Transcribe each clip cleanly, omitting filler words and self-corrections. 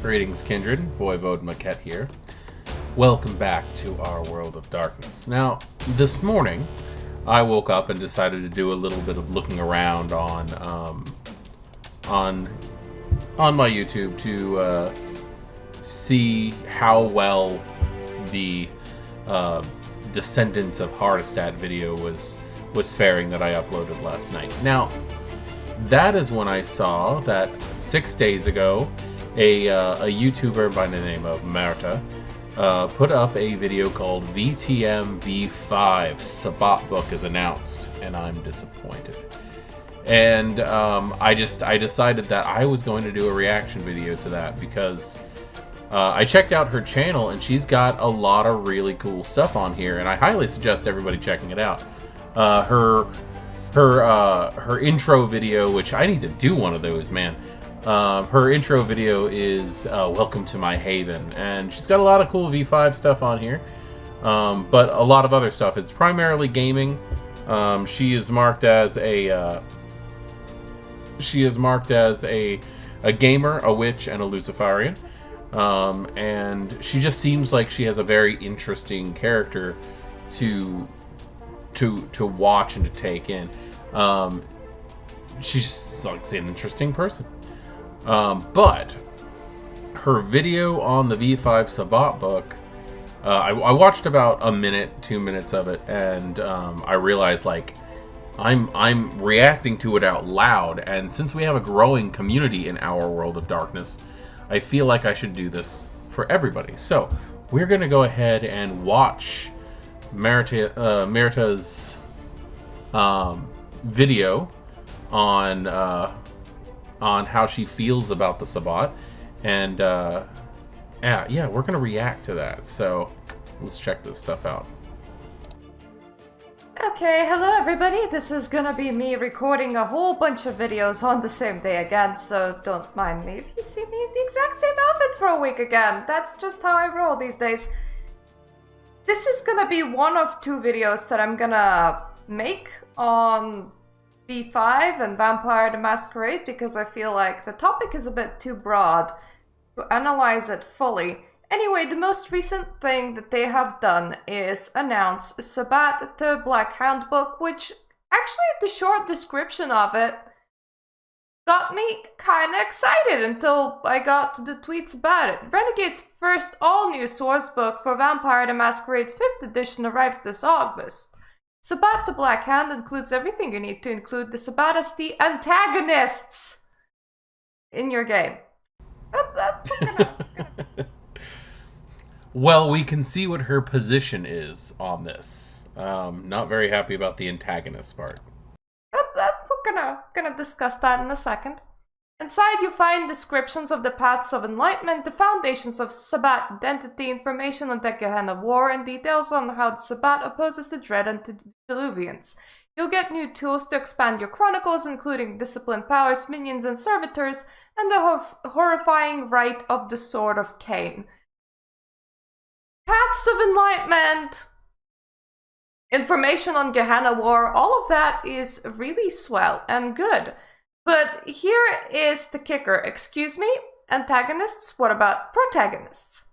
Greetings, kindred. Voivode Maquette here. Welcome back to our world of darkness. Now, this morning, I woke up and decided to do a little bit of looking around on my YouTube to see how well the Descendants of Hardestat video was faring that I uploaded last night. Now, that is when I saw that 6 days ago, a YouTuber by the name of Marta put up a video called VTM V5 Sabbat book is announced, and I'm disappointed. And I decided that I was going to do a reaction video to that because I checked out her channel and she's got a lot of really cool stuff on here, and I highly suggest everybody checking it out. Her intro video, which I need to do one of those, man. Her intro video is Welcome to My Haven, and she's got a lot of cool V5 stuff on here, but a lot of other stuff. It's primarily gaming. She is marked as a gamer, a witch, and a Luciferian, and she just seems like she has a very interesting character to watch and to take in. She's just like an interesting person. But her video on the V5 Sabbat book, I watched about a minute, 2 minutes of it, and I realized like I'm reacting to it out loud, and since we have a growing community in our world of darkness, I feel like I should do this for everybody. So we're gonna go ahead and watch Marta's video on how she feels about the Sabbat, and yeah, we're gonna react to that. So let's check this stuff out. Okay, hello everybody. This is gonna be me recording a whole bunch of videos on the same day again, so don't mind me if you see me in the exact same outfit for a week again. That's just how I roll these days. This is gonna be one of two videos that I'm gonna make on V5 and Vampire the Masquerade, because I feel like the topic is a bit too broad to analyze it fully. Anyway, the most recent thing that they have done is announce Sabbat the Black Handbook, which actually the short description of it got me kinda excited until I got to the tweets about it. Renegade's first all-new sourcebook for Vampire the Masquerade 5th edition arrives this August. Sabbat the Black Hand includes everything you need to include the Sabbat as the antagonists in your game. Well, we can see what her position is on this. Not very happy about the antagonist part. We're gonna discuss that in a second. Inside you find descriptions of the paths of enlightenment, the foundations of Sabbat identity, information on the Gehenna War, and details on how the Sabbat opposes the Dread Antediluvians. You'll get new tools to expand your chronicles, including discipline powers, minions, and servitors, and the horrifying Rite of the Sword of Cain. Paths of enlightenment, information on Gehenna War, all of that is really swell and good. But here is the kicker. Excuse me? Antagonists? What about protagonists?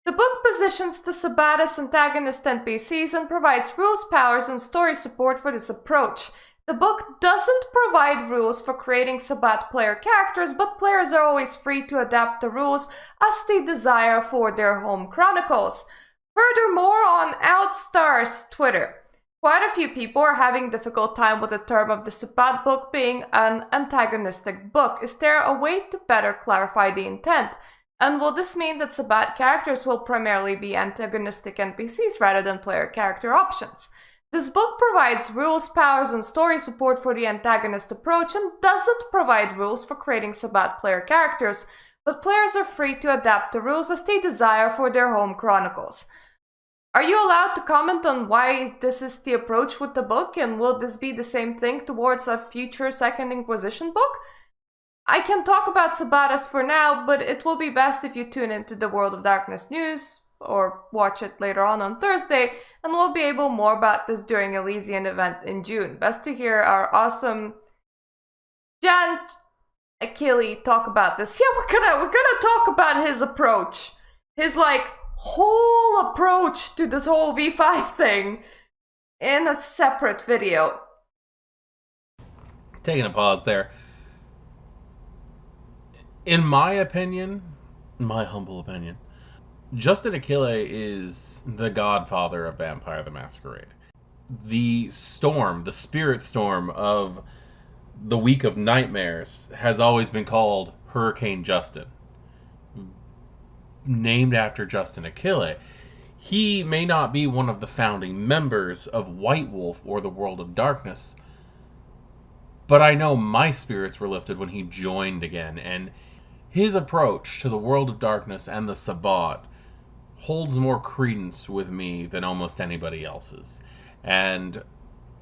The book positions the Sabbat as antagonist NPCs and provides rules, powers, and story support for this approach. The book doesn't provide rules for creating Sabbat player characters, but players are always free to adapt the rules as they desire for their home chronicles. Furthermore, on Outstar's Twitter, quite a few people are having a difficult time with the term of the Sabbat book being an antagonistic book. Is there a way to better clarify the intent? And will this mean that Sabbat characters will primarily be antagonistic NPCs rather than player character options? This book provides rules, powers, and story support for the antagonist approach and doesn't provide rules for creating Sabbat player characters, but players are free to adapt the rules as they desire for their home chronicles. Are you allowed to comment on why this is the approach with the book, and will this be the same thing towards a future Second Inquisition book? I can talk about Sabbatas for now, but it will be best if you tune into the World of Darkness news, or watch it later on Thursday, and we'll be able more about this during Elysian event in June. Best to hear our awesome Jan Achille talk about this. Yeah, we're gonna talk about his approach. His like whole approach to this whole V5 thing in a separate video. Taking a pause there. In my opinion, my humble opinion, Justin Achille is the godfather of Vampire the Masquerade. The storm, the spirit storm of the Week of Nightmares has always been called Hurricane Justin, named after Justin Achille. He may not be one of the founding members of White Wolf or the World of Darkness, but I know my spirits were lifted when he joined again, and his approach to the World of Darkness and the Sabbat holds more credence with me than almost anybody else's. And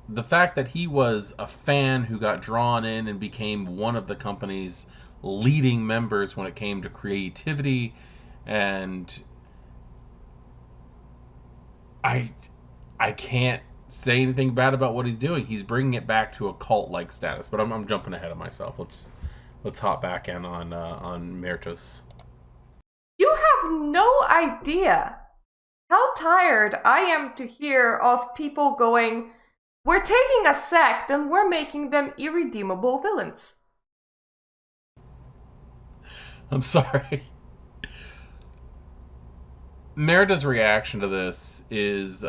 the fact that he was a fan who got drawn in and became one of the company's leading members when it came to creativity, and I can't say anything bad about what he's doing. He's bringing it back to a cult-like status. But I'm jumping ahead of myself. Let's hop back in on Mertos. You have no idea how tired I am to hear of people going, we're taking a sect and we're making them irredeemable villains. I'm sorry. Merida's reaction to this is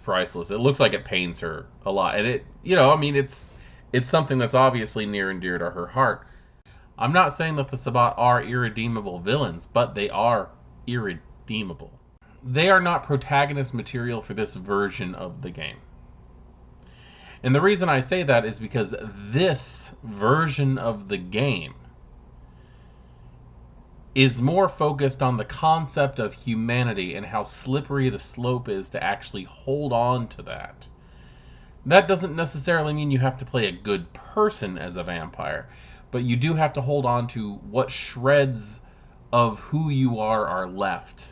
priceless. It looks like it pains her a lot, and it's something that's obviously near and dear to her heart. I'm not saying that the Sabbat are irredeemable villains, but they are irredeemable. They are not protagonist material for this version of the game. And the reason I say that is because this version of the game is more focused on the concept of humanity and how slippery the slope is to actually hold on to that. That doesn't necessarily mean you have to play a good person as a vampire, but you do have to hold on to what shreds of who you are left.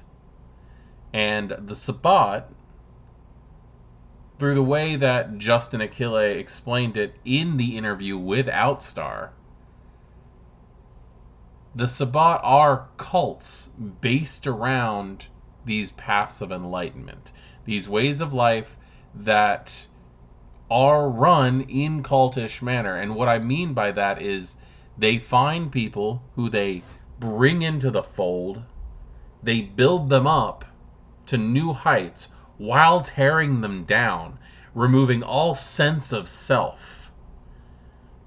And the Sabbat, through the way that Justin Achille explained it in the interview with Outstar, the Sabbat are cults based around these paths of enlightenment, these ways of life that are run in cultish manner. And what I mean by that is they find people who they bring into the fold, they build them up to new heights while tearing them down, removing all sense of self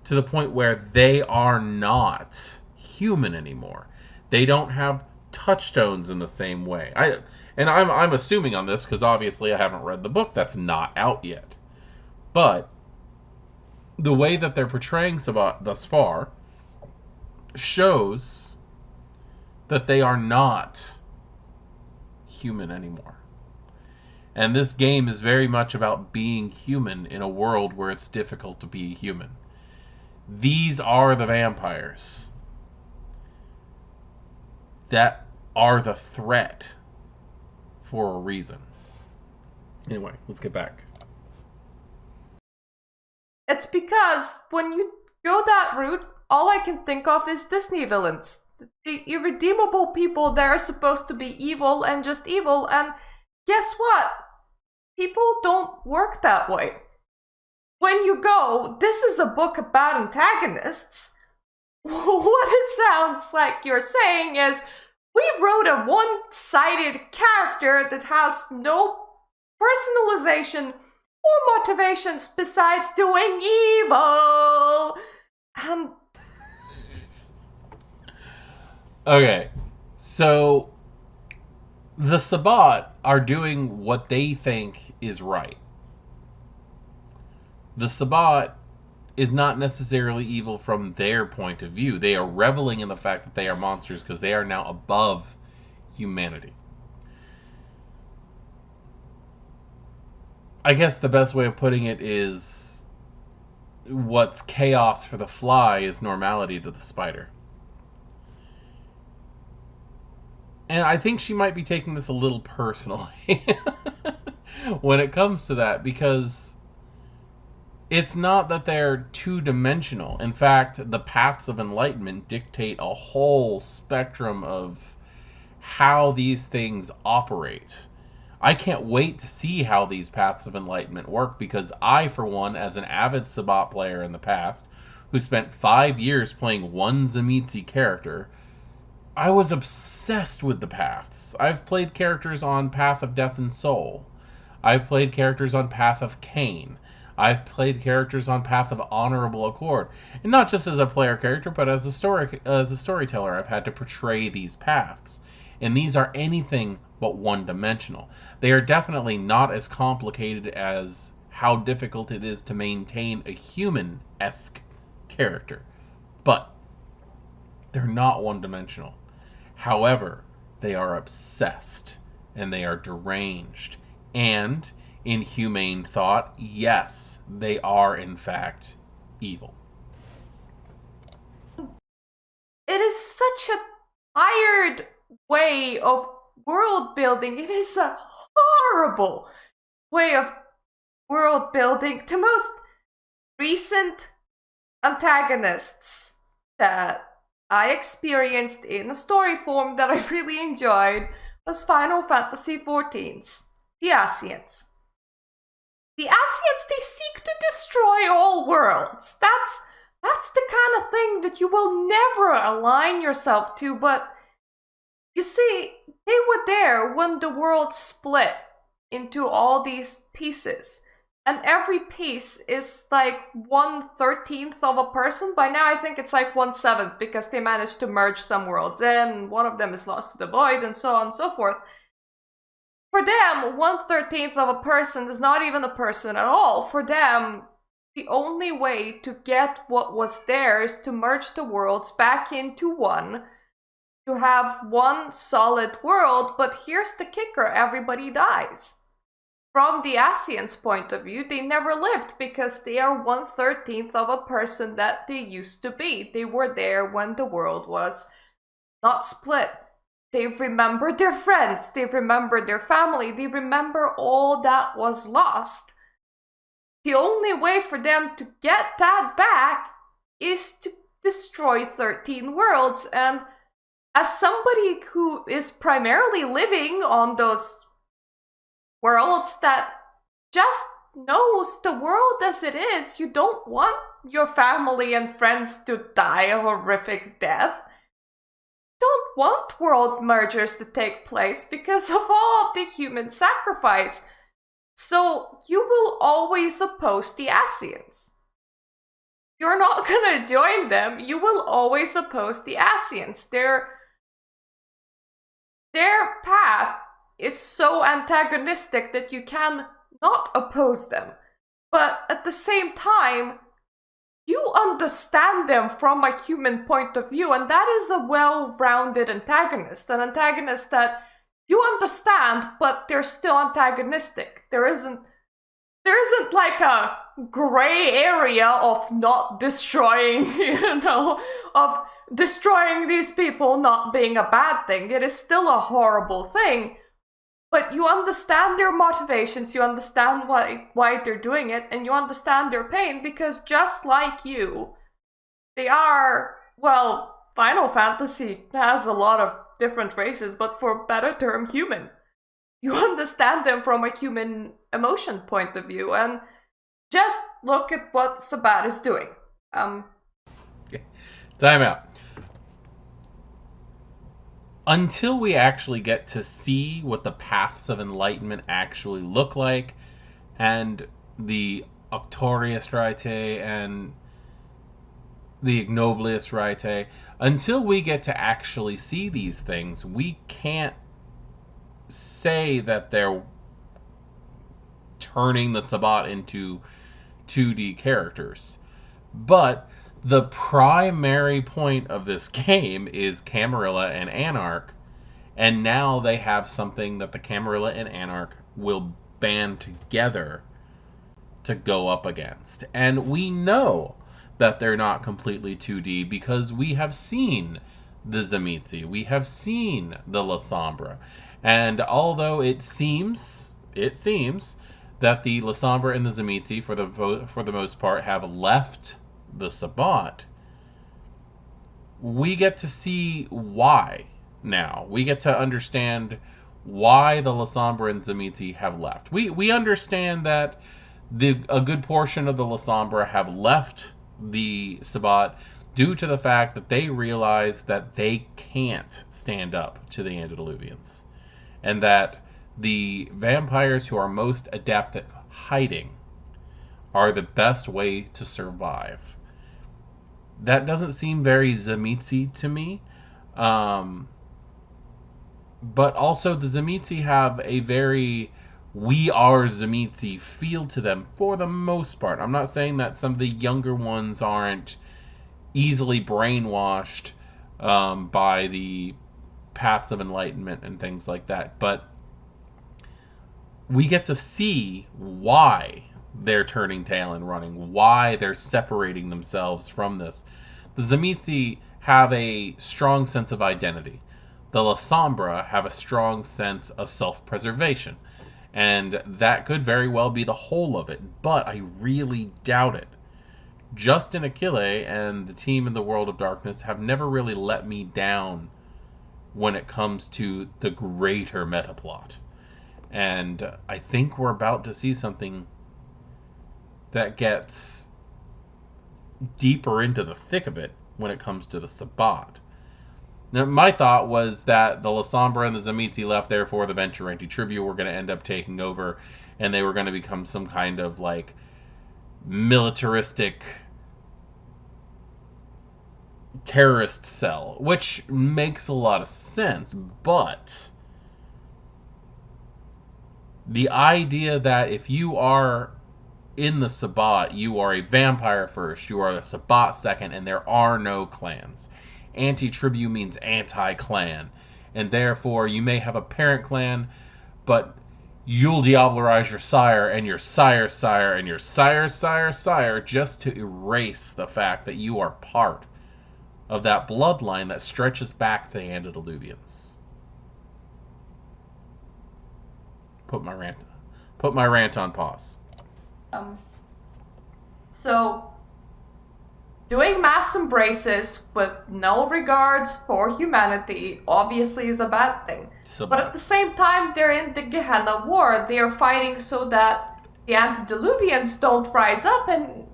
to the point where they are not human anymore. They don't have touchstones in the same way. I'm assuming on this because obviously I haven't read the book that's not out yet. But the way that they're portraying Sabbat thus far shows that they are not human anymore. And this game is very much about being human in a world where it's difficult to be human. These are the vampires that are the threat for a reason. Anyway, let's get back. It's because when you go that route, all I can think of is Disney villains. The irredeemable people that are supposed to be evil and just evil, and guess what? People don't work that way. When you go, this is a book about antagonists, what it sounds like you're saying is, we wrote a one-sided character that has no personalization or motivations besides doing evil. And okay, so the Sabbat are doing what they think is right. The Sabbat is not necessarily evil from their point of view. They are reveling in the fact that they are monsters because they are now above humanity. I guess the best way of putting it is what's chaos for the fly is normality to the spider. And I think she might be taking this a little personally when it comes to that, because it's not that they're two-dimensional. In fact, the paths of enlightenment dictate a whole spectrum of how these things operate. I can't wait to see how these paths of enlightenment work, because I, for one, as an avid Sabbat player in the past, who spent 5 years playing one Tzimisce character, I was obsessed with the paths. I've played characters on Path of Death and Soul. I've played characters on Path of Cain. I've played characters on Path of Honorable Accord. And not just as a player character, but as a storyteller, I've had to portray these paths. And these are anything but one-dimensional. They are definitely not as complicated as how difficult it is to maintain a human-esque character. But they're not one-dimensional. However, they are obsessed, and they are deranged. And, in humane thought, yes, they are, in fact, evil. It is such a tired way of world building. It is a horrible way of world building. The most recent antagonists that I experienced in a story form that I really enjoyed was Final Fantasy XIV's the Ascians. The Ascians, they seek to destroy all worlds. That's the kind of thing that you will never align yourself to, but you see, they were there when the world split into all these pieces. And every piece is like 1/13 of a person. By now I think it's like 1/7 because they managed to merge some worlds and one of them is lost to the void and so on and so forth. For them, 1/13 of a person is not even a person at all. For them, the only way to get what was theirs to merge the worlds back into one, to have one solid world, but here's the kicker, everybody dies. From the Ascians' point of view, they never lived because they are 1/13 of a person that they used to be. They were there when the world was not split. They remember their friends, they remember their family, they remember all that was lost. The only way for them to get that back is to destroy 13 worlds, and as somebody who is primarily living on those worlds that just knows the world as it is, you don't want your family and friends to die a horrific death. You don't want world mergers to take place because of all of the human sacrifice. So you will always oppose the Ascians. You're not gonna join them, you will always oppose the Ascians. Their path is so antagonistic that you can not oppose them. But at the same time, you understand them from a human point of view, and that is a well-rounded antagonist. An antagonist that you understand, but they're still antagonistic. There isn't like a gray area of not destroying, of destroying these people not being a bad thing. It is still a horrible thing. But you understand their motivations, you understand why they're doing it, and you understand their pain because just like you, they are, well, Final Fantasy has a lot of different races, but for better term, human. You understand them from a human emotion point of view, and just look at what Sabbat is doing. Time out. Until we actually get to see what the paths of enlightenment actually look like, and the Octorius Rite and the Ignoblius Rite, until we get to actually see these things, we can't say that they're turning the Sabbat into 2D characters. But the primary point of this game is Camarilla and Anarch, and now they have something that the Camarilla and Anarch will band together to go up against. And we know that they're not completely 2D because we have seen the Tzimisce, we have seen the La Sombra, and although it seems that the Lasombra and the Tzimisce, for the most part, have left the Sabbat, we get to see why now. We get to understand why the Lasombra and Tzimisce have left. We understand that a good portion of the Lasombra have left the Sabbat due to the fact that they realize that they can't stand up to the antediluvians, and that the vampires who are most adept at hiding are the best way to survive. That doesn't seem very Tzimisce to me. But also the Tzimisce have a very we are Tzimisce feel to them for the most part. I'm not saying that some of the younger ones aren't easily brainwashed by the paths of enlightenment and things like that, but we get to see why they're turning tail and running, why they're separating themselves from this. The Tzimisce have a strong sense of identity. The Lasombra have a strong sense of self-preservation. And that could very well be the whole of it, but I really doubt it. Justin Achille and the team in the World of Darkness have never really let me down when it comes to the greater meta plot. And I think we're about to see something that gets deeper into the thick of it when it comes to the Sabbat. Now, my thought was that the Lasombra and the Tzimisce left, therefore the Venturenti Tribute were going to end up taking over, and they were going to become some kind of, like, militaristic terrorist cell, which makes a lot of sense, but the idea that if you are in the Sabbat, you are a vampire first, you are a Sabbat second, and there are no clans. Anti-tribu means anti-clan, and therefore you may have a parent clan, but you'll diablerize your sire and your sire's sire and your sire's sire's sire just to erase the fact that you are part of that bloodline that stretches back to the antediluvians. Put my rant on pause. So, doing mass embraces with no regards for humanity obviously is a bad thing. But at the same time, they're in the Gehenna War. They are fighting so that the antediluvians don't rise up and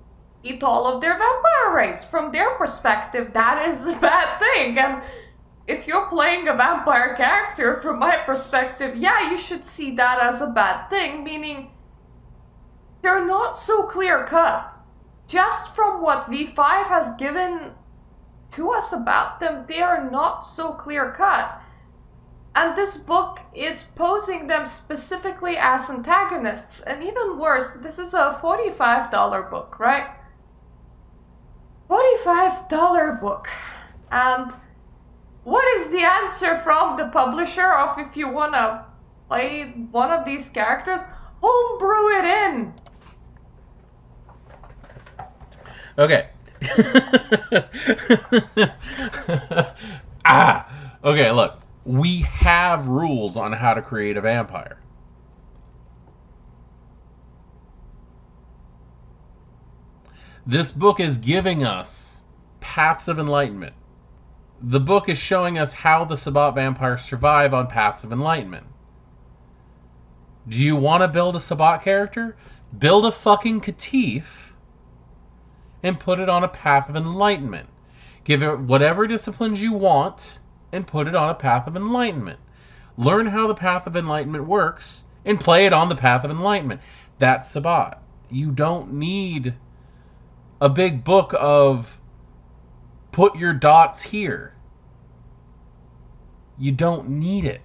eat all of their vampire race. From their perspective, that is a bad thing. And if you're playing a vampire character, from my perspective, yeah, you should see that as a bad thing, meaning they're not so clear-cut. Just from what V5 has given to us about them, they are not so clear-cut. And this book is posing them specifically as antagonists, and even worse, this is a $45 book, right? $45 book. And what is the answer from the publisher of if you want to play one of these characters? Homebrew it in! Okay. Okay, look. We have rules on how to create a vampire. This book is giving us paths of enlightenment. The book is showing us how the Sabbat vampires survive on paths of enlightenment. Do you want to build a Sabbat character? Build a fucking Catif and put it on a path of enlightenment. Give it whatever disciplines you want and put it on a path of enlightenment. Learn how the path of enlightenment works and play it on the path of enlightenment. That's Sabbat. You don't need a big book of put your dots here. You don't need it.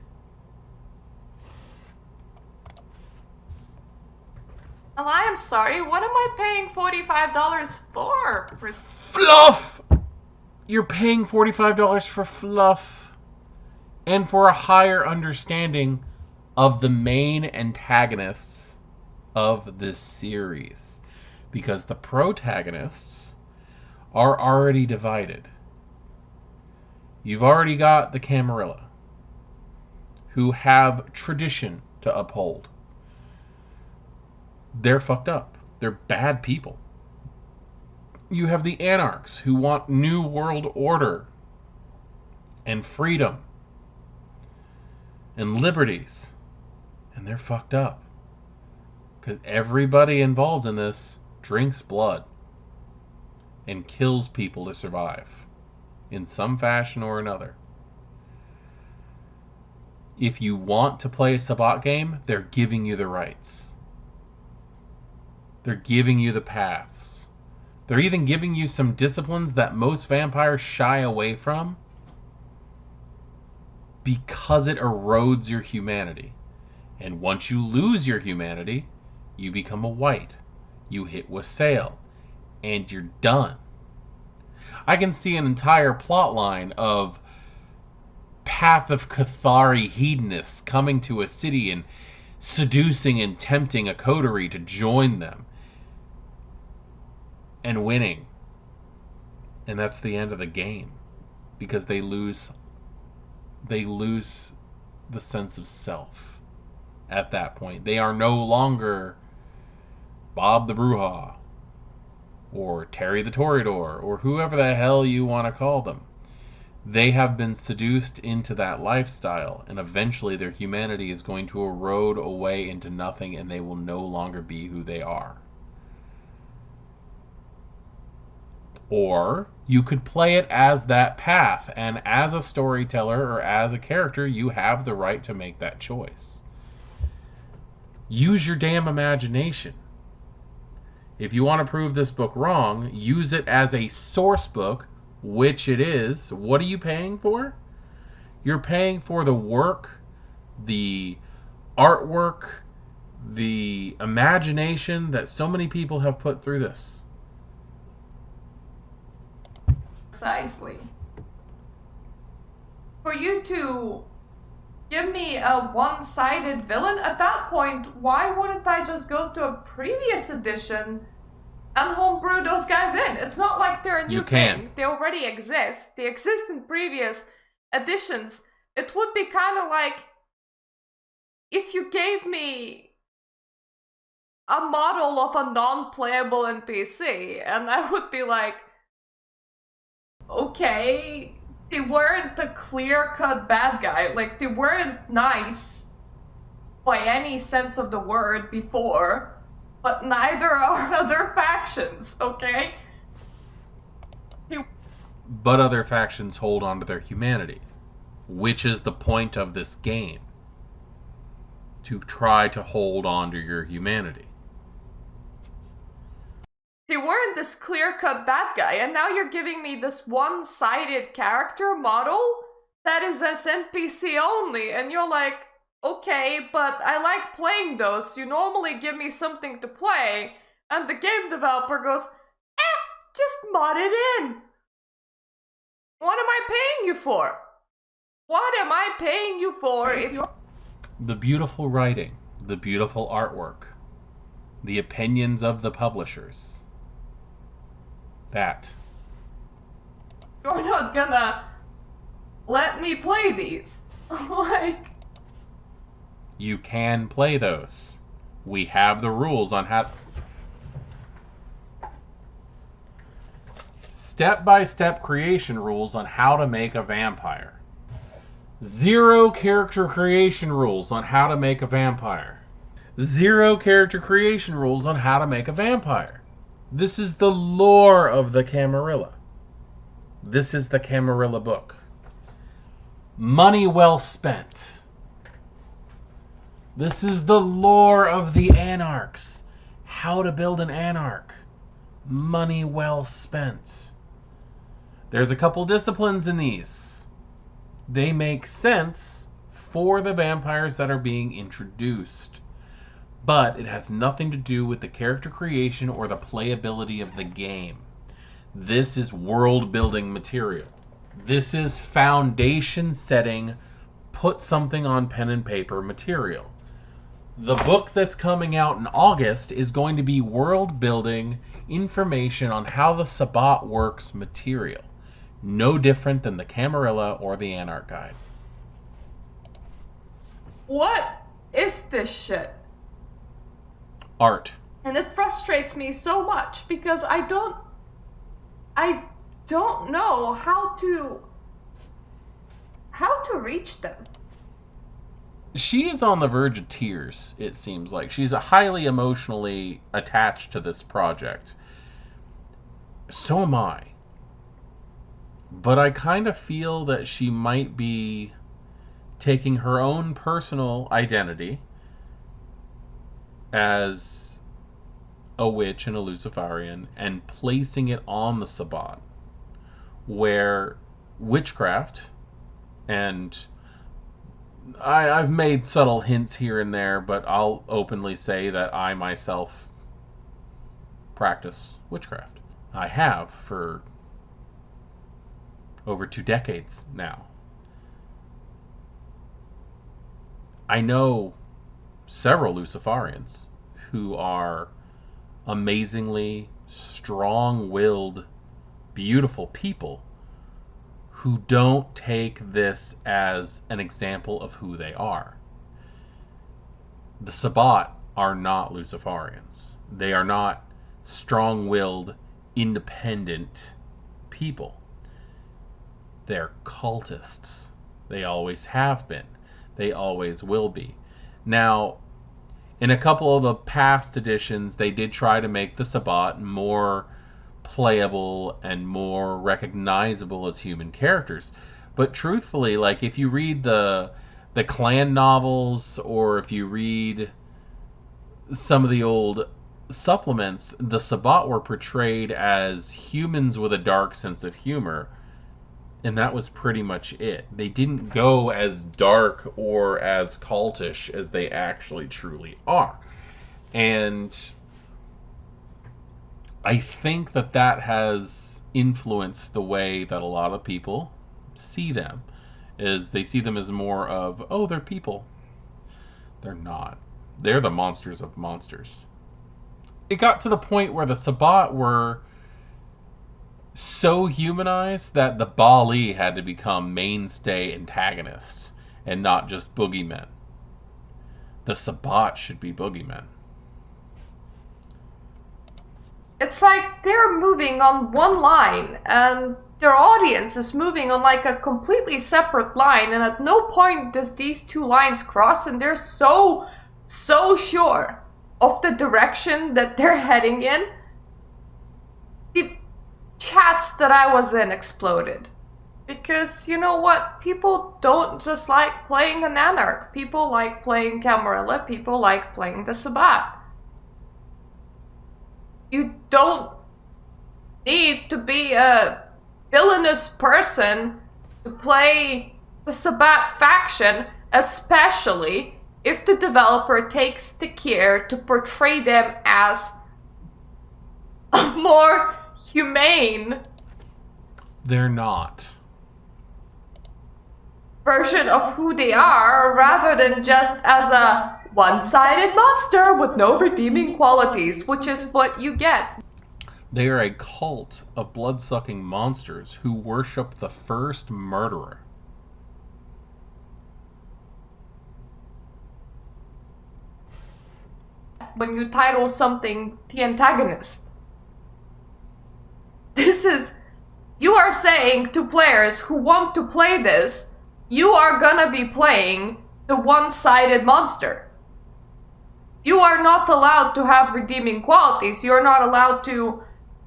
Well, I am sorry. What am I paying $45 for? Fluff! You're paying $45 for fluff and for a higher understanding of the main antagonists of this series. Because the protagonists are already divided. You've already got the Camarilla, who have tradition to uphold. they're fucked up. They're bad people. You have the anarchs who want new world order and freedom and liberties, and they're fucked up because everybody involved in this drinks blood and kills people to survive in some fashion or another. If you want to play a Sabbat game, they're giving you the rights. They're giving you the paths. They're even giving you some disciplines that most vampires shy away from because it erodes your humanity. And once you lose your humanity, you become a white. You hit wassail. And you're done. I can see an entire plot line of Path of Cathari hedonists coming to a city and seducing and tempting a coterie to join them. And winning. And that's the end of the game. Because they lose the sense of self at that point. They are no longer Bob the Bruja or Terry the Toreador or whoever the hell you want to call them. They have been seduced into that lifestyle, and eventually their humanity is going to erode away into nothing, and they will no longer be who they are. Or you could play it as that path, and as a storyteller or as a character, you have the right to make that choice. Use your damn imagination. If you want to prove this book wrong, use it as a source book, which it is. What are you paying for? You're paying for the work, the artwork, the imagination that so many people have put through this. Precisely. For you to give me a one-sided villain, at that point, why wouldn't I just go to a previous edition and homebrew those guys in? It's not like they're a new thing. They already exist. They exist in previous editions. It would be kind of like if you gave me a model of a non-playable NPC, and I would be like, okay, they weren't a clear-cut bad guy. Like, they weren't nice by any sense of the word before, but neither are other factions, okay? But other factions hold on to their humanity, which is the point of this game. To try to hold on to your humanity. They weren't this clear-cut bad guy, and now you're giving me this one-sided character model that is as NPC only, and you're like, okay, but I like playing those. You normally give me something to play, and the game developer goes, just mod it in. What am I paying you for? What am I paying you for if you... The beautiful writing, the beautiful artwork, the opinions of the publishers. That. You're not gonna let me play these. Like... You can play those. We have the rules on how... Step-by-step creation rules on how to make a vampire. 0 character creation rules on how to make a vampire. 0 character creation rules on how to make a vampire. This is the lore of the Camarilla. This is the Camarilla book. Money well spent. This is the lore of the Anarchs. How to build an Anarch. Money well spent. There's a couple disciplines in these. They make sense for the vampires that are being introduced. But it has nothing to do with the character creation or the playability of the game. This is world building material. This is foundation setting, put something on pen and paper material. The book that's coming out in August is going to be world building information on how the Sabbat works material. No different than the Camarilla or the Anarch Guide. What is this shit? Art. And it frustrates me so much because I don't know how to reach them. She is on the verge of tears, it seems like. She's highly emotionally attached to this project. So am I. But I kind of feel that she might be taking her own personal identity as a witch and a Luciferian and placing it on the Sabbat, where witchcraft, and I've made subtle hints here and there, but I'll openly say that I myself practice witchcraft. I have for over 2 decades now. I know several Luciferians who are amazingly strong-willed, beautiful people who don't take this as an example of who they are. The Sabbat are not Luciferians. They are not strong-willed, independent people. They're cultists. They always have been. They always will be. Now, in a couple of the past editions, they did try to make the Sabbat more playable and more recognizable as human characters. But truthfully, like if you read the clan novels, or if you read some of the old supplements, the Sabbat were portrayed as humans with a dark sense of humor. And that was pretty much it. They didn't go as dark or as cultish as they actually truly are. And I think that that has influenced the way that a lot of people see them. Is they see them as more of, oh, they're people. They're not. They're the monsters of monsters. It got to the point where the Sabbat were so humanized that the Bali had to become mainstay antagonists and not just boogeymen. The Sabbat should be boogeymen. It's like they're moving on one line and their audience is moving on like a completely separate line, and at no point does these two lines cross, and they're so sure of the direction that they're heading in. The chats that I was in exploded. Because, you know what? People don't just like playing an Anarch. People like playing Camarilla. People like playing the Sabbat. You don't need to be a villainous person to play the Sabbat faction, especially if the developer takes the care to portray them as a more humane They're not. version of who they are, rather than just as a one-sided monster with no redeeming qualities, which is what you get. They are a cult of blood-sucking monsters who worship the first murderer. When you title something the antagonist, you are saying to players who want to play this, you are gonna be playing the one-sided monster. You are not allowed to have redeeming qualities. You're not allowed to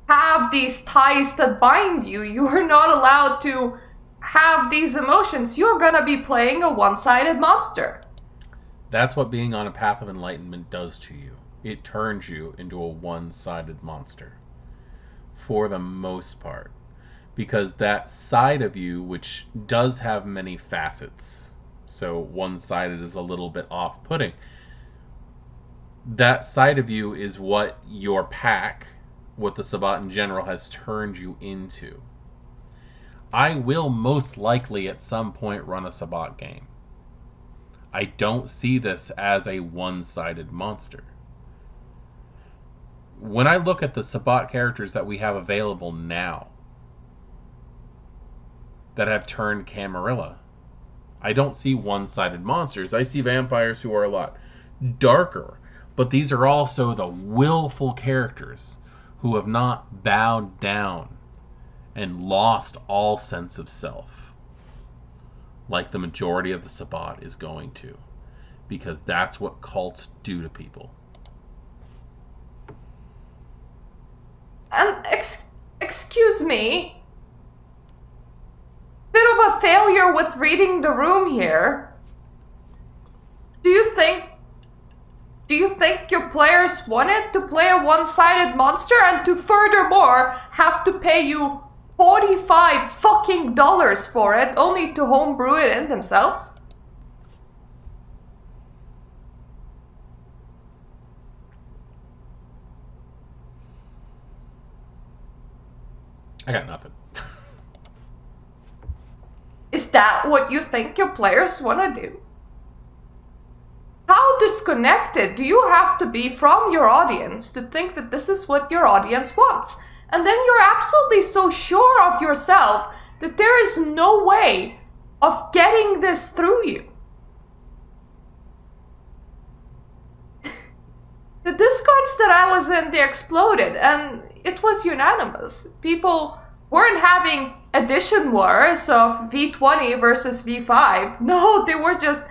have these ties that bind you. You are not allowed to have these emotions. You're gonna be playing a one-sided monster. That's what being on a path of enlightenment does to you. It turns you into a one-sided monster. For the most part. Because that side of you, which does have many facets, so one-sided is a little bit off-putting, that side of you is what your pack, what the Sabbat in general, has turned you into. I will most likely at some point run a Sabbat game. I don't see this as a one-sided monster. When I look at the Sabbat characters that we have available now, that have turned Camarilla, I don't see one-sided monsters. I see vampires who are a lot darker, But these are also the willful characters who have not bowed down and lost all sense of self, like the majority of the Sabbat is going to, because that's what cults do to people. And excuse me, bit of a failure with reading the room here. Do you think your players wanted to play a one-sided monster and to furthermore have to pay you $45 fucking for it only to homebrew it in themselves? I got nothing. Is that what you think your players want to do? How disconnected do you have to be from your audience to think that this is what your audience wants? And then you're absolutely so sure of yourself that there is no way of getting this through you. The Discords that I was in, they exploded, and it was unanimous. People weren't having edition wars of V20 versus V5. No, they were just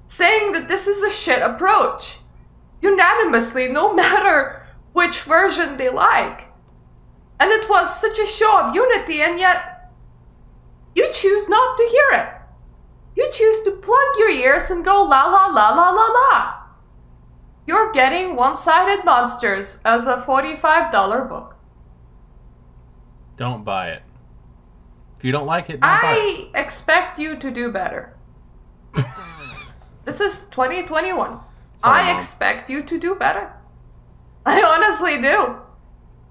saying that this is a shit approach. Unanimously, no matter which version they like. And it was such a show of unity, and yet you choose not to hear it. You choose to plug your ears and go la la la la la la. You're getting one-sided monsters as a $45 book. Don't buy it. If you don't like it, don't buy it. I expect you to do better. This is 2021. Sorry, I Mom. expect you to do better. I honestly do.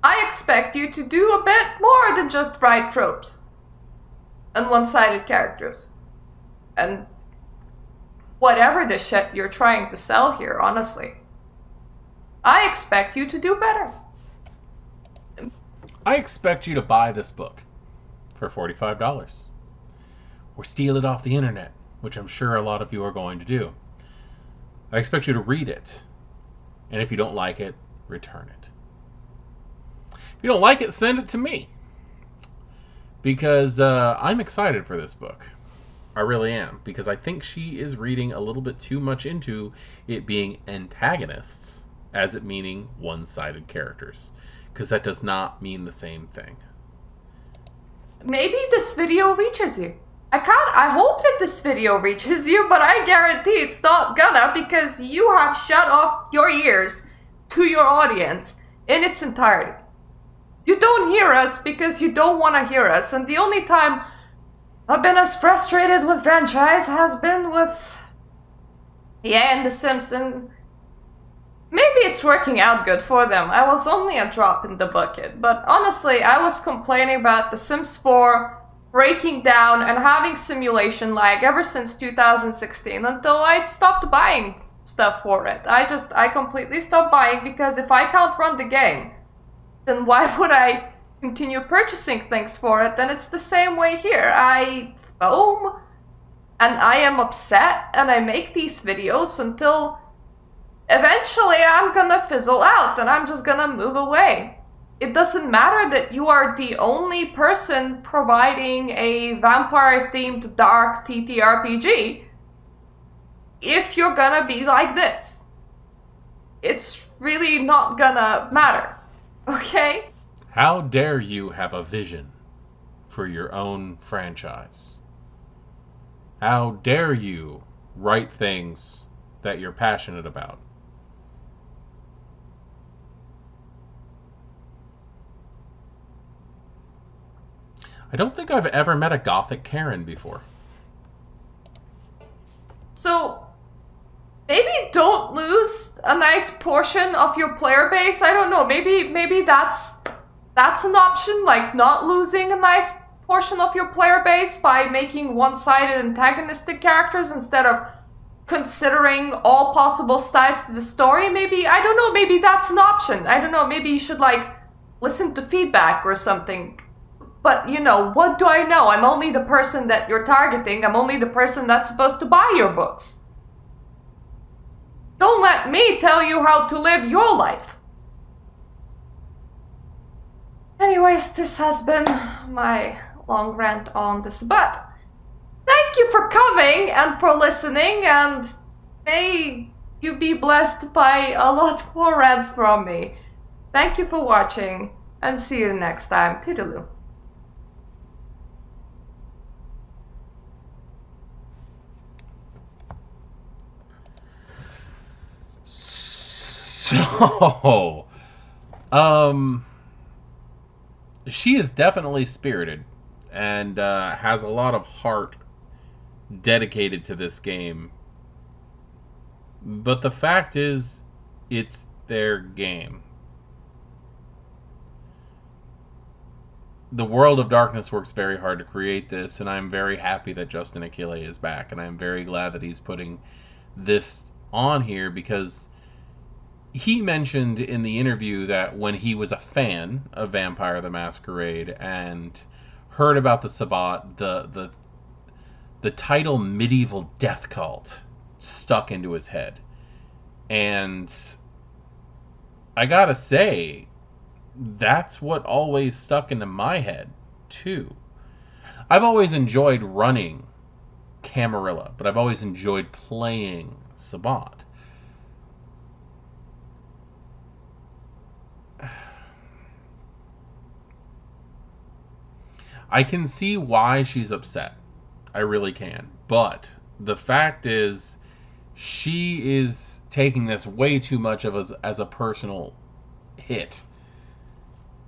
I expect you to do a bit more than just write tropes and one-sided characters. And whatever the shit you're trying to sell here, honestly. I expect you to do better. I expect you to buy this book for $45. Or steal it off the internet, which I'm sure a lot of you are going to do. I expect you to read it. And if you don't like it, return it. If you don't like it, send it to me. Because I'm excited for this book. I really am. Because I think she is reading a little bit too much into it being antagonists as it meaning one-sided characters. Because that does not mean the same thing. Maybe this video reaches you. I hope that this video reaches you, but I guarantee it's not gonna, because you have shut off your ears to your audience in its entirety. You don't hear us because you don't want to hear us, and the only time I've been as frustrated with franchise has been with and The Simpsons. Maybe it's working out good for them. I was only a drop in the bucket, but honestly, I was complaining about The Sims 4 breaking down and having simulation lag ever since 2016 until I stopped buying stuff for it. I completely stopped buying, because if I can't run the game, then why would I continue purchasing things for it? And it's the same way here. I foam and I am upset and I make these videos until eventually I'm gonna fizzle out and I'm just gonna move away. It doesn't matter that you are the only person providing a vampire-themed dark TTRPG if you're gonna be like this. It's really not gonna matter, okay? How dare you have a vision for your own franchise? How dare you write things that you're passionate about? I don't think I've ever met a gothic Karen before. So, maybe don't lose a nice portion of your player base. I don't know, maybe that's an option, like not losing a nice portion of your player base by making one-sided antagonistic characters instead of considering all possible sides to the story. Maybe, I don't know, maybe that's an option. I don't know, maybe you should like listen to feedback or something. But, you know, what do I know? I'm only the person that you're targeting. I'm only the person that's supposed to buy your books. Don't let me tell you how to live your life. Anyways, this has been my long rant on the Sabbat. Thank you for coming and for listening, and may you be blessed by a lot more rants from me. Thank you for watching, and see you next time. Toodaloo. So, she is definitely spirited and has a lot of heart dedicated to this game. But the fact is, it's their game. The World of Darkness works very hard to create this, and I'm very happy that Justin Achille is back, and I'm very glad that he's putting this on here, because he mentioned in the interview that when he was a fan of Vampire the Masquerade and heard about the Sabbat, the title Medieval Death Cult stuck into his head. And I gotta say, that's what always stuck into my head, too. I've always enjoyed running Camarilla, but I've always enjoyed playing Sabbat. I can see why she's upset. I really can. But the fact is, she is taking this way too much of as a personal hit.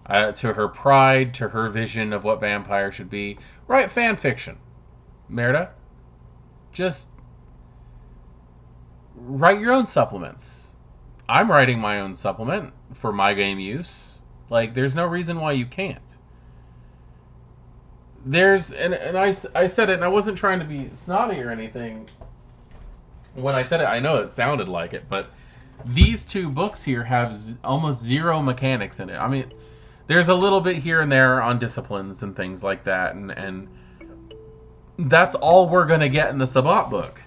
To her pride, to her vision of what vampire should be. Write fan fiction, Merida. Just write your own supplements. I'm writing my own supplement for my game use. Like, there's no reason why you can't. And I said it, and I wasn't trying to be snotty or anything. When I said it, I know it sounded like it, but these two books here have almost zero mechanics in it. I mean, there's a little bit here and there on disciplines and things like that, and that's all we're going to get in the Sabbat book.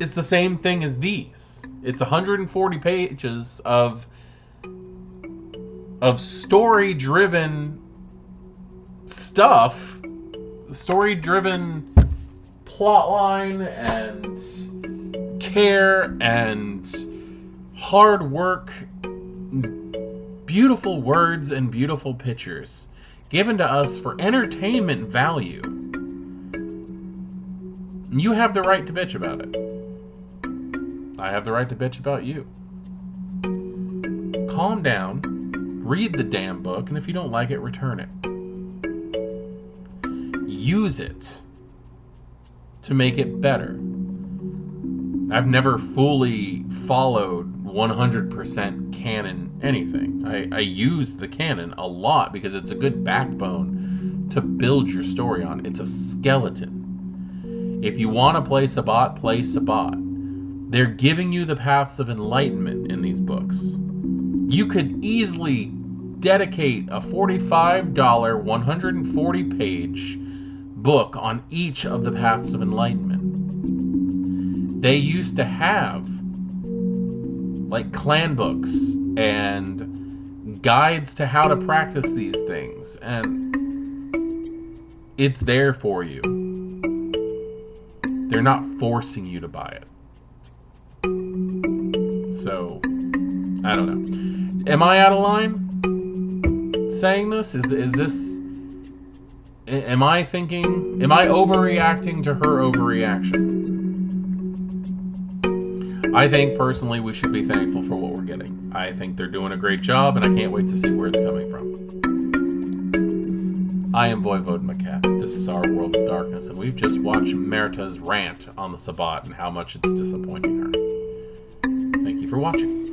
It's the same thing as these. It's 140 pages of story-driven stuff, story-driven plotline and care and hard work, beautiful words and beautiful pictures given to us for entertainment value. You have the right to bitch about it. I have the right to bitch about you. Calm down, read the damn book, and if you don't like it, return it. Use it to make it better. I've never fully followed 100% canon anything. I use the canon a lot because it's a good backbone to build your story on. It's a skeleton. If you want to play Sabbat, play Sabbat. They're giving you the paths of enlightenment in these books. You could easily dedicate a $45, 140-page book on each of the paths of enlightenment. They used to have like clan books and guides to how to practice these things, and it's there for you. They're not forcing you to buy it. So, I don't know. Am I out of line saying this? Is this... Am I overreacting to her overreaction? I think, personally, we should be thankful for what we're getting. I think they're doing a great job, and I can't wait to see where it's coming from. I am Voivode Macat. This is Our World of Darkness, and we've just watched Merita's rant on the Sabbat and how much it's disappointing her. Thank you for watching.